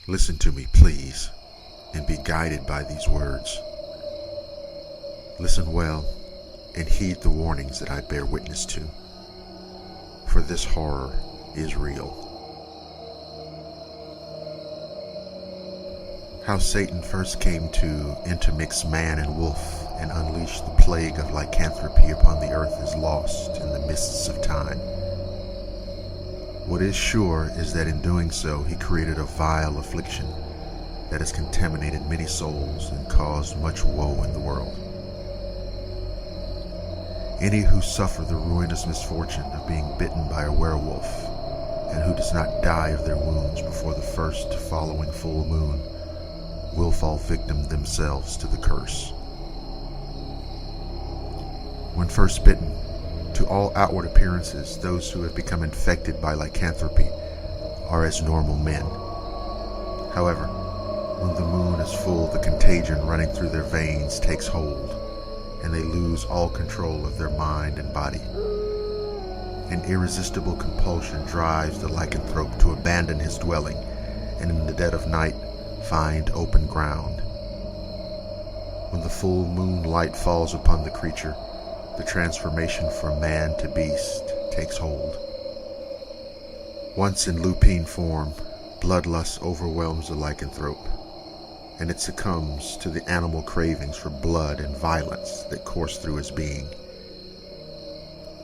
Listen to me, please, and be guided by these words. Listen well and heed the warnings that I bear witness to, for this horror is real. How Satan first came to intermix man and wolf and unleash the plague of lycanthropy upon the earth is lost in the mists of time. What is sure is that in doing so, he created a vile affliction that has contaminated many souls and caused much woe in the world. Any who suffer the ruinous misfortune of being bitten by a werewolf, and who does not die of their wounds before the first following full moon, will fall victim themselves to the curse. When first bitten, to all outward appearances, those who have become infected by lycanthropy are as normal men. However, when the moon is full, the contagion running through their veins takes hold, and they lose all control of their mind and body. An irresistible compulsion drives the lycanthrope to abandon his dwelling, and in the dead of night find open ground. When the full moon light falls upon the creature, the transformation from man to beast takes hold. Once in lupine form, bloodlust overwhelms the lycanthrope, and it succumbs to the animal cravings for blood and violence that course through his being.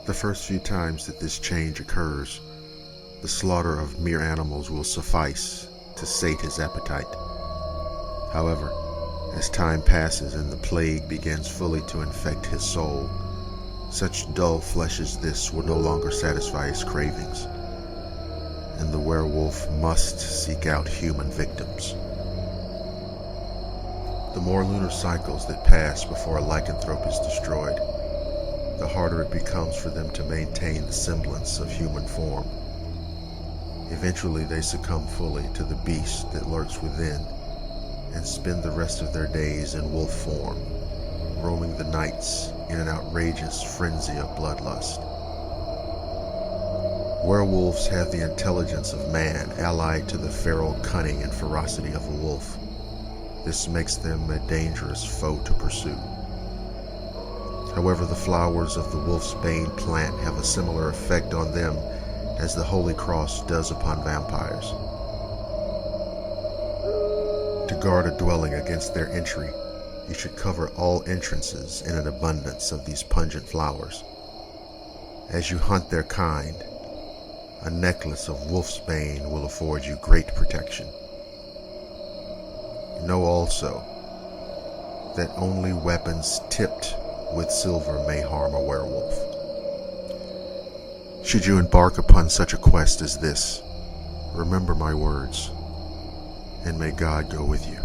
The first few times that this change occurs, the slaughter of mere animals will suffice to sate his appetite. However, as time passes and the plague begins fully to infect his soul, such dull flesh as this will no longer satisfy his cravings, and the werewolf must seek out human victims. The more lunar cycles that pass before a lycanthrope is destroyed, the harder it becomes for them to maintain the semblance of human form. Eventually they succumb fully to the beast that lurks within and spend the rest of their days in wolf form, roaming the nights in an outrageous frenzy of bloodlust. Werewolves have the intelligence of man allied to the feral cunning and ferocity of a wolf. This makes them a dangerous foe to pursue. However, the flowers of the wolf's bane plant have a similar effect on them as the Holy Cross does upon vampires. To guard a dwelling against their entry, you should cover all entrances in an abundance of these pungent flowers. As you hunt their kind, a necklace of wolf's bane will afford you great protection. Know also that only weapons tipped with silver may harm a werewolf. Should you embark upon such a quest as this, remember my words, and may God go with you.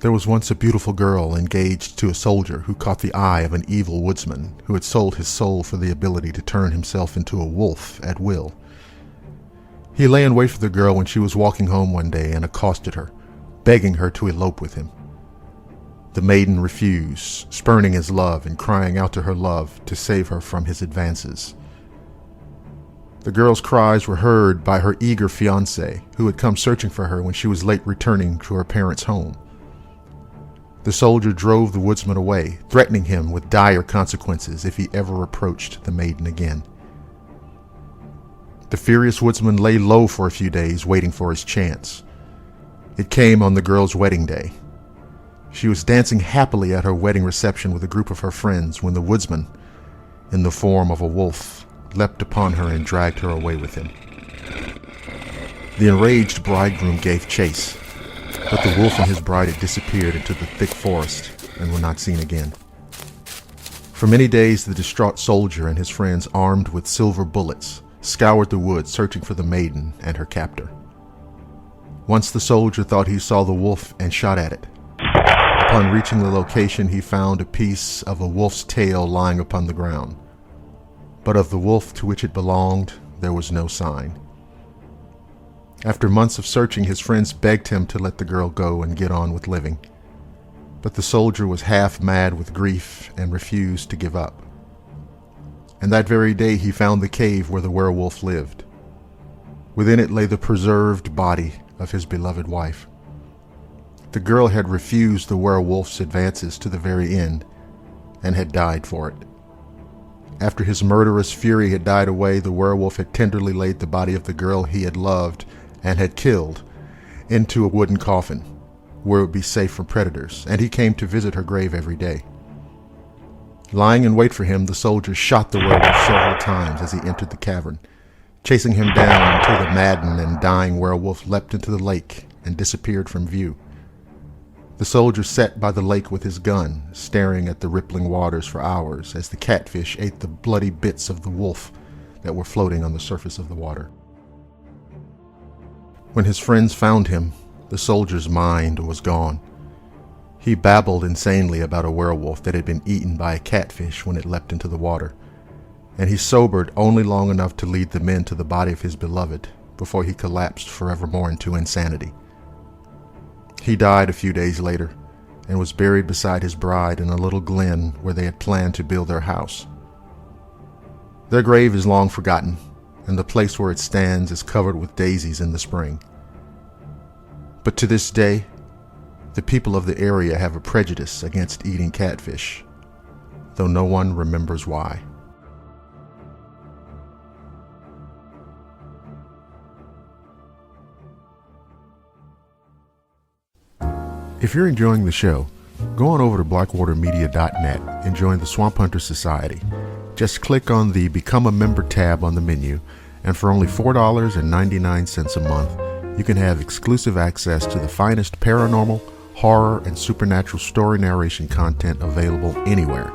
There was once a beautiful girl engaged to a soldier who caught the eye of an evil woodsman who had sold his soul for the ability to turn himself into a wolf at will. He lay in wait for the girl when she was walking home one day and accosted her, begging her to elope with him. The maiden refused, spurning his love and crying out to her love to save her from his advances. The girl's cries were heard by her eager fiancé, who had come searching for her when she was late returning to her parents' home. The soldier drove the woodsman away, threatening him with dire consequences if he ever approached the maiden again. The furious woodsman lay low for a few days, waiting for his chance. It came on the girl's wedding day. She was dancing happily at her wedding reception with a group of her friends when the woodsman, in the form of a wolf, leapt upon her and dragged her away with him. The enraged bridegroom gave chase, but the wolf and his bride had disappeared into the thick forest and were not seen again. For many days, the distraught soldier and his friends, armed with silver bullets, scoured the woods searching for the maiden and her captor. Once the soldier thought he saw the wolf and shot at it. Upon reaching the location, he found a piece of a wolf's tail lying upon the ground. But of the wolf to which it belonged, there was no sign. After months of searching, his friends begged him to let the girl go and get on with living. But the soldier was half mad with grief and refused to give up. And that very day he found the cave where the werewolf lived. Within it lay the preserved body of his beloved wife. The girl had refused the werewolf's advances to the very end and had died for it. After his murderous fury had died away, the werewolf had tenderly laid the body of the girl he had loved and had killed into a wooden coffin where it would be safe from predators, and he came to visit her grave every day. Lying in wait for him, the soldier shot the werewolf several times as he entered the cavern, chasing him down until the maddened and dying werewolf leapt into the lake and disappeared from view. The soldier sat by the lake with his gun, staring at the rippling waters for hours as the catfish ate the bloody bits of the wolf that were floating on the surface of the water. When his friends found him, the soldier's mind was gone. He babbled insanely about a werewolf that had been eaten by a catfish when it leapt into the water, and he sobered only long enough to lead the men to the body of his beloved before he collapsed forevermore into insanity. He died a few days later and was buried beside his bride in a little glen where they had planned to build their house. Their grave is long forgotten, and the place where it stands is covered with daisies in the spring. But to this day, the people of the area have a prejudice against eating catfish, though no one remembers why. If you're enjoying the show, go on over to blackwatermedia.net and join the Swamp Hunter Society. Just click on the Become a Member tab on the menu, and for only $4.99 a month, you can have exclusive access to the finest paranormal, horror, and supernatural story narration content available anywhere.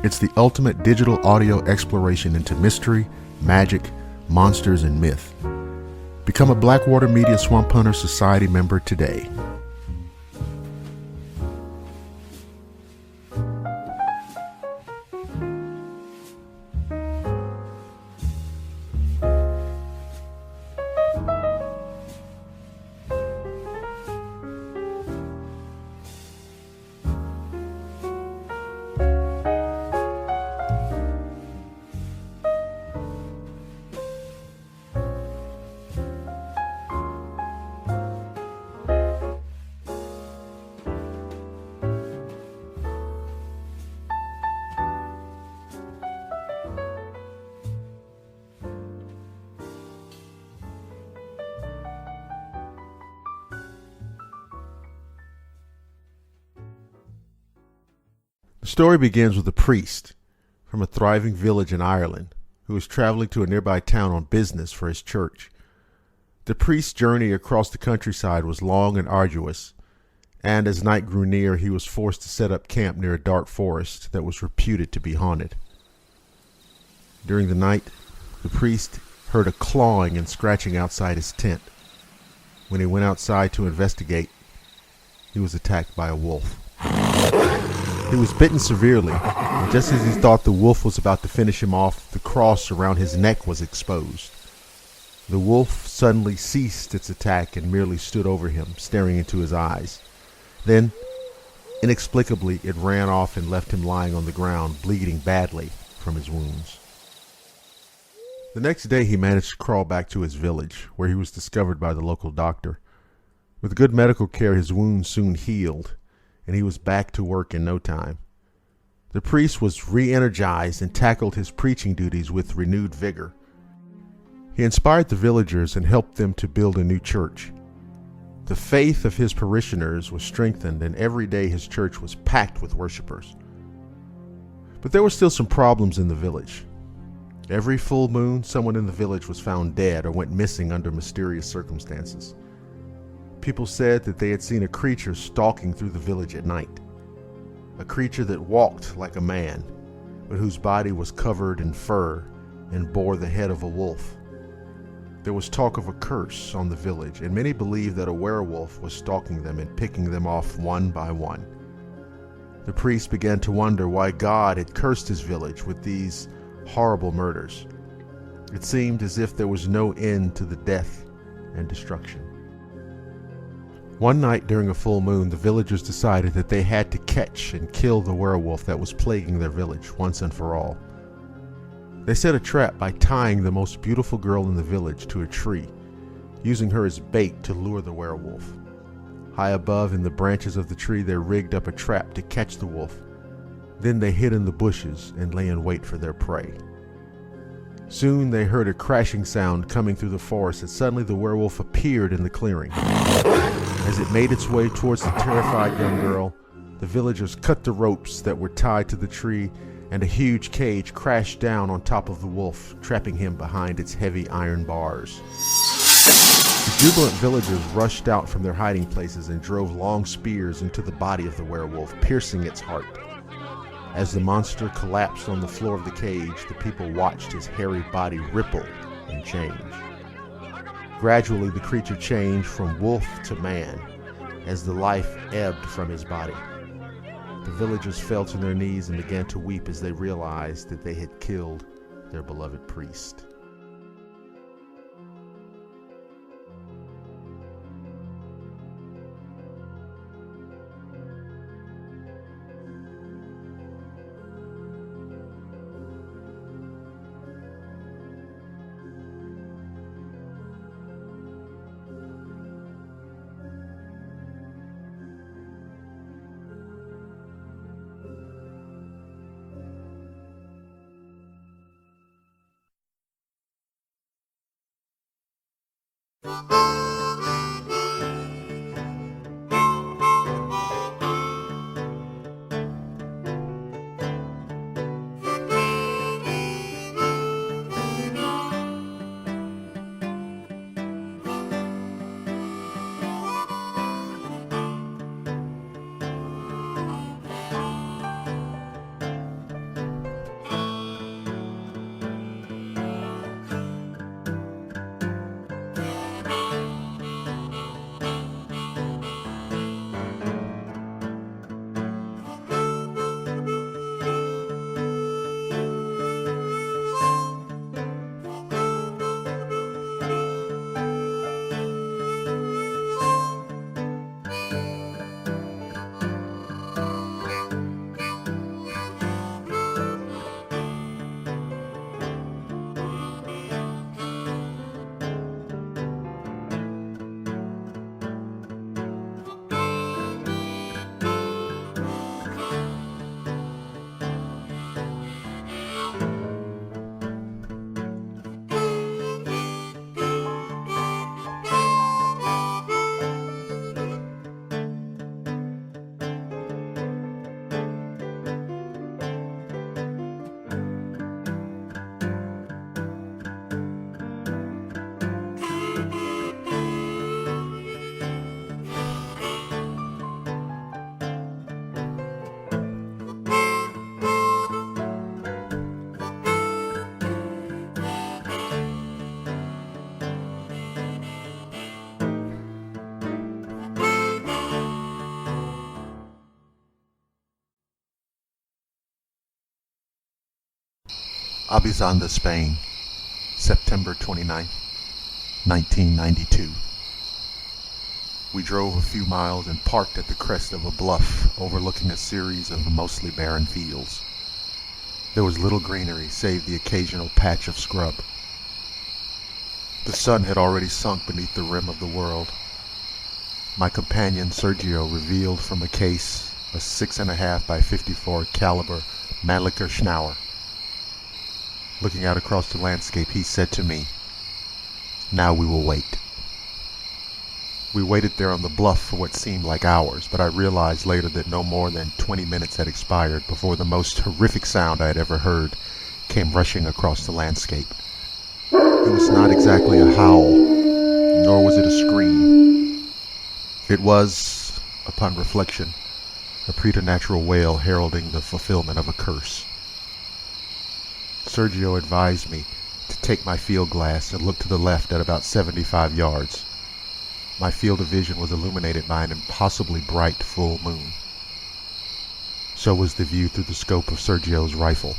It's the ultimate digital audio exploration into mystery, magic, monsters, and myth. Become a Blackwater Media Swamp Hunter Society member today. The story begins with a priest from a thriving village in Ireland who was traveling to a nearby town on business for his church. The priest's journey across the countryside was long and arduous, and as night grew near, he was forced to set up camp near a dark forest that was reputed to be haunted. During the night, the priest heard a clawing and scratching outside his tent. When he went outside to investigate, he was attacked by a wolf. He was bitten severely, and just as he thought the wolf was about to finish him off, the cross around his neck was exposed. The wolf suddenly ceased its attack and merely stood over him, staring into his eyes. Then, inexplicably, it ran off and left him lying on the ground, bleeding badly from his wounds. The next day he managed to crawl back to his village, where he was discovered by the local doctor. With good medical care, his wounds soon healed, and he was back to work in no time. The priest was re-energized and tackled his preaching duties with renewed vigor. He inspired the villagers and helped them to build a new church. The faith of his parishioners was strengthened, and every day his church was packed with worshipers. But there were still some problems in the village. Every full moon, someone in the village was found dead or went missing under mysterious circumstances. People said that they had seen a creature stalking through the village at night. A creature that walked like a man, but whose body was covered in fur and bore the head of a wolf. There was talk of a curse on the village, and many believed that a werewolf was stalking them and picking them off one by one. The priest began to wonder why God had cursed his village with these horrible murders. It seemed as if there was no end to the death and destruction. One night during a full moon, the villagers decided that they had to catch and kill the werewolf that was plaguing their village once and for all. They set a trap by tying the most beautiful girl in the village to a tree, using her as bait to lure the werewolf. High above in the branches of the tree, they rigged up a trap to catch the wolf. Then they hid in the bushes and lay in wait for their prey. Soon they heard a crashing sound coming through the forest, and suddenly the werewolf appeared in the clearing. As it made its way towards the terrified young girl, the villagers cut the ropes that were tied to the tree, and a huge cage crashed down on top of the wolf, trapping him behind its heavy iron bars. The jubilant villagers rushed out from their hiding places and drove long spears into the body of the werewolf, piercing its heart. As the monster collapsed on the floor of the cage, the people watched his hairy body ripple and change. Gradually, the creature changed from wolf to man as the life ebbed from his body. The villagers fell to their knees and began to weep as they realized that they had killed their beloved priest. Abizanda, Spain, September 29, 1992. We drove a few miles and parked at the crest of a bluff overlooking a series of mostly barren fields. There was little greenery save the occasional patch of scrub. The sun had already sunk beneath the rim of the world. My companion Sergio revealed from a case a 6.5 by 54 caliber Mannlicher Schnauer. Looking out across the landscape, he said to me, "Now we will wait." We waited there on the bluff for what seemed like hours, but I realized later that no more than 20 minutes had expired before the most horrific sound I had ever heard came rushing across the landscape. It was not exactly a howl, nor was it a scream. It was, upon reflection, a preternatural wail heralding the fulfillment of a curse. Sergio advised me to take my field glass and look to the left at about 75 yards. My field of vision was illuminated by an impossibly bright full moon. So was the view through the scope of Sergio's rifle.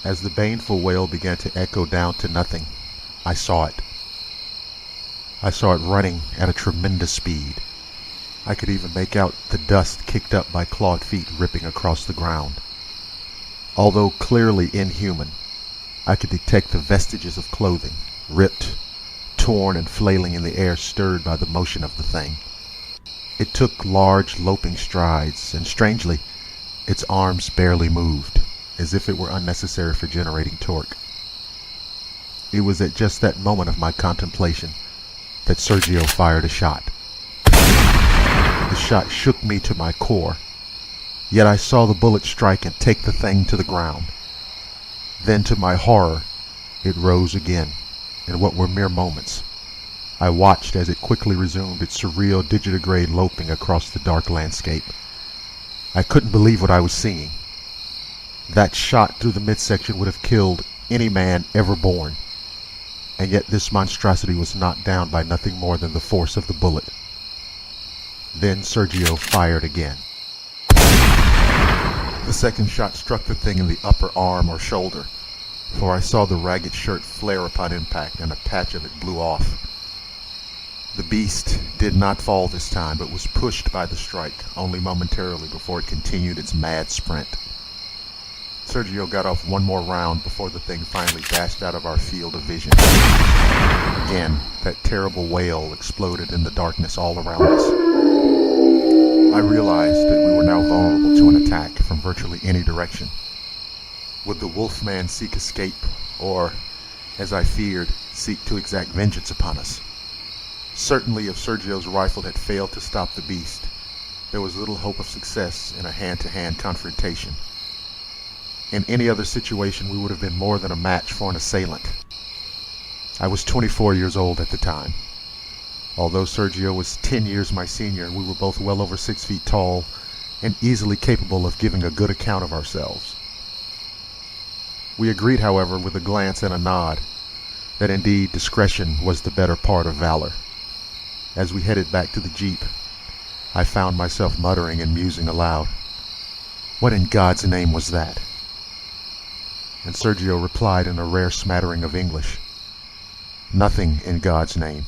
As the baneful wail began to echo down to nothing, I saw it. I saw it running at a tremendous speed. I could even make out the dust kicked up by clawed feet ripping across the ground. Although clearly inhuman, I could detect the vestiges of clothing, ripped, torn, and flailing in the air stirred by the motion of the thing. It took large, loping strides, and strangely, its arms barely moved, as if it were unnecessary for generating torque. It was at just that moment of my contemplation that Sergio fired a shot. The shot shook me to my core, yet I saw the bullet strike and take the thing to the ground. Then, to my horror, it rose again, in what were mere moments. I watched as it quickly resumed its surreal digitigrade loping across the dark landscape. I couldn't believe what I was seeing. That shot through the midsection would have killed any man ever born, and yet this monstrosity was knocked down by nothing more than the force of the bullet. Then Sergio fired again. The second shot struck the thing in the upper arm or shoulder, for I saw the ragged shirt flare upon impact and a patch of it blew off. The beast did not fall this time, but was pushed by the strike only momentarily before it continued its mad sprint. Sergio got off one more round before the thing finally dashed out of our field of vision. Again, that terrible wail exploded in the darkness all around us. I realized that we were now vulnerable to an attack from virtually any direction. Would the wolfman seek escape, or, as I feared, seek to exact vengeance upon us? Certainly, if Sergio's rifle had failed to stop the beast, there was little hope of success in a hand-to-hand confrontation. In any other situation, we would have been more than a match for an assailant. I was 24 years old at the time. Although Sergio was 10 years my senior, we were both well over 6 feet tall and easily capable of giving a good account of ourselves. We agreed, however, with a glance and a nod, that indeed discretion was the better part of valor. As we headed back to the jeep, I found myself muttering and musing aloud. What in God's name was that? And Sergio replied in a rare smattering of English. Nothing in God's name.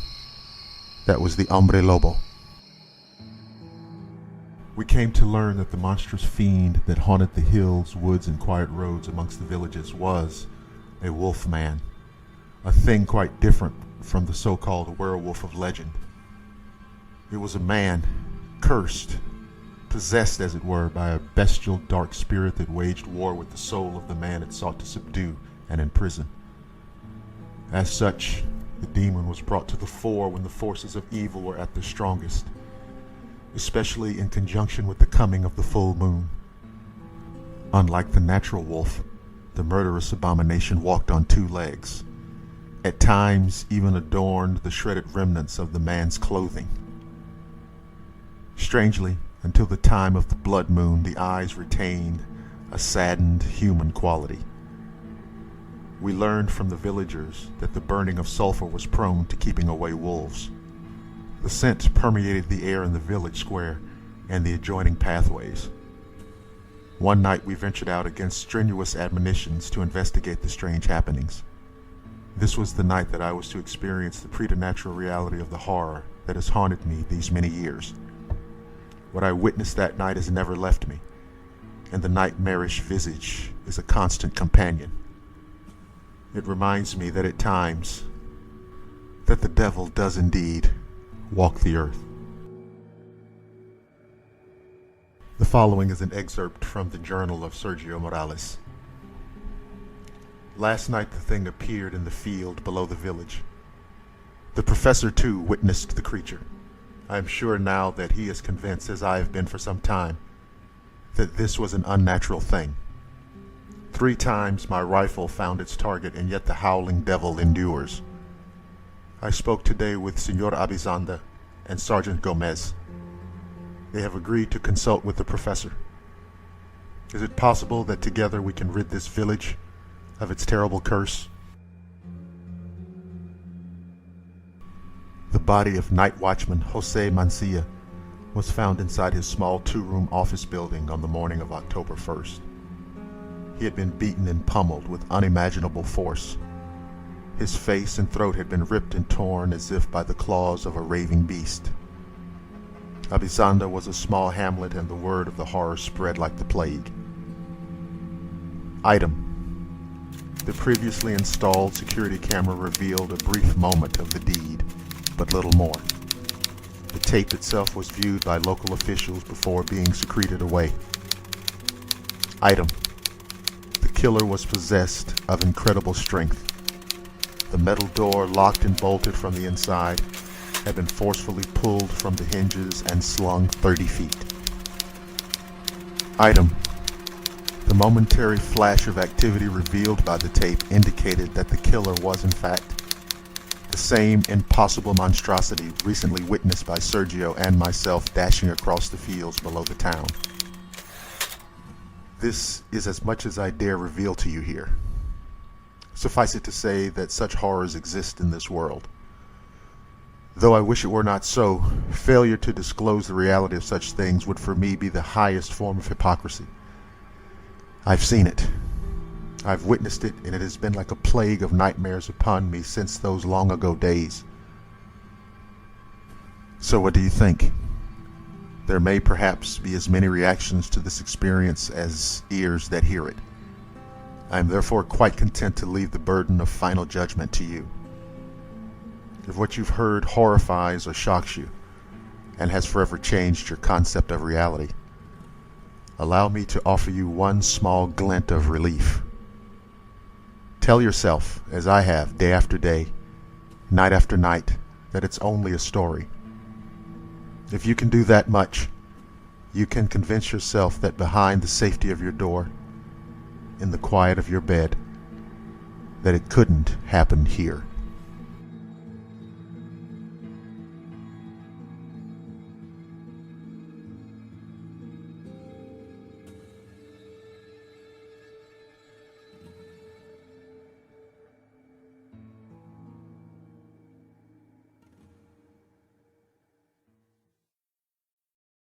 That was the hombre lobo. We came to learn that the monstrous fiend that haunted the hills, woods, and quiet roads amongst the villages was a wolf man, a thing quite different from the so-called werewolf of legend. It was a man, cursed, possessed as it were by a bestial dark spirit that waged war with the soul of the man it sought to subdue and imprison. As such, the demon was brought to the fore when the forces of evil were at their strongest, especially in conjunction with the coming of the full moon. Unlike the natural wolf, the murderous abomination walked on 2 legs, at times even adorned the shredded remnants of the man's clothing. Strangely, until the time of the blood moon, the eyes retained a saddened human quality. We learned from the villagers that the burning of sulfur was prone to keeping away wolves. The scent permeated the air in the village square and the adjoining pathways. One night we ventured out against strenuous admonitions to investigate the strange happenings. This was the night that I was to experience the preternatural reality of the horror that has haunted me these many years. What I witnessed that night has never left me, and the nightmarish visage is a constant companion. It reminds me that at times, that the devil does indeed walk the earth. The following is an excerpt from the journal of Sergio Morales. Last night the thing appeared in the field below the village. The professor too witnessed the creature. I am sure now that he is convinced, as I have been for some time, that this was an unnatural thing. 3 times my rifle found its target, and yet the howling devil endures. I spoke today with Senor Abizanda and Sergeant Gomez. They have agreed to consult with the professor. Is it possible that together we can rid this village of its terrible curse? The body of night watchman Jose Mancilla was found inside his small 2-room office building on the morning of October 1st. He had been beaten and pummeled with unimaginable force. His face and throat had been ripped and torn as if by the claws of a raving beast. Abizanda was a small hamlet, and the word of the horror spread like the plague. Item: the previously installed security camera revealed a brief moment of the deed, but little more. The tape itself was viewed by local officials before being secreted away. Item: the killer was possessed of incredible strength. The metal door, locked and bolted from the inside, had been forcefully pulled from the hinges and slung 30 feet. Item: the momentary flash of activity revealed by the tape indicated that the killer was in fact the same impossible monstrosity recently witnessed by Sergio and myself dashing across the fields below the town. This is as much as I dare reveal to you here. Suffice it to say that such horrors exist in this world. Though I wish it were not so, failure to disclose the reality of such things would for me be the highest form of hypocrisy. I've seen it. I've witnessed it, and it has been like a plague of nightmares upon me since those long ago days. So what do you think? There may perhaps be as many reactions to this experience as ears that hear it. I am therefore quite content to leave the burden of final judgment to you. If what you've heard horrifies or shocks you, and has forever changed your concept of reality, allow me to offer you one small glint of relief. Tell yourself, as I have day after day, night after night, that it's only a story. If you can do that much, you can convince yourself that behind the safety of your door, in the quiet of your bed, that it couldn't happen here.